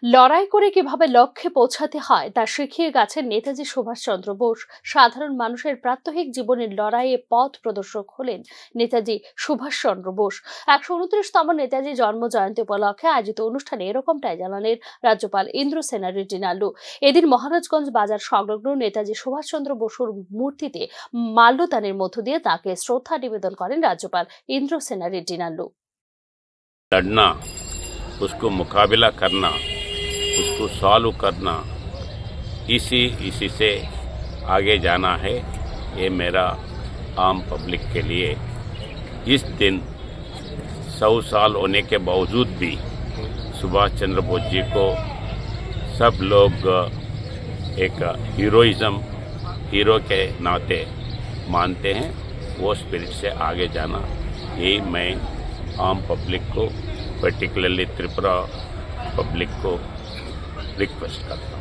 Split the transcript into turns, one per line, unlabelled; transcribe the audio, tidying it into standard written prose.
লড়াই করে কিভাবে লক্ষ্যে পৌঁছাতে হয় তা শিখিয়ে গেছেন নেতাজি সুভাষচন্দ্র বোস। সাধারণ মানুষের প্রাত্যহিক জীবনের লড়াইয়ে পথ প্রদর্শক হলেন নেতাজি সুভাষচন্দ্র বোস। 129তম নেতাজি জন্ম জয়ন্তী উপলক্ষে আয়োজিত অনুষ্ঠানে এরকমটাই জানালেন রাজ্যপাল ইন্দ্রসেনা রেড্ডি নাল্লু। এদিন মহারাজগঞ্জ বাজার সংলগ্ন নেতাজি সুভাষচন্দ্র বসুর মূর্তিতে মাল্যদানের মধ্য দিয়ে তাকে শ্রদ্ধা নিবেদন করেন রাজ্যপাল ইন্দ্রসেনা রেড্ডি নাল্লু।
लड़ना, उसको मुकाबला करना, उसको सॉल्व करना, इसी से आगे जाना है। ये मेरा आम पब्लिक के लिए इस दिन 100 साल होने के बावजूद भी सुभाष चंद्र बोस जी को सब लोग एक हीरो के नाते मानते हैं। वो स्पिरिट से आगे जाना, यही मैं आम पब्लिक को, पर्टिकुलरली त्रिपुरा पब्लिक को रिक्वेस्ट करता हूँ।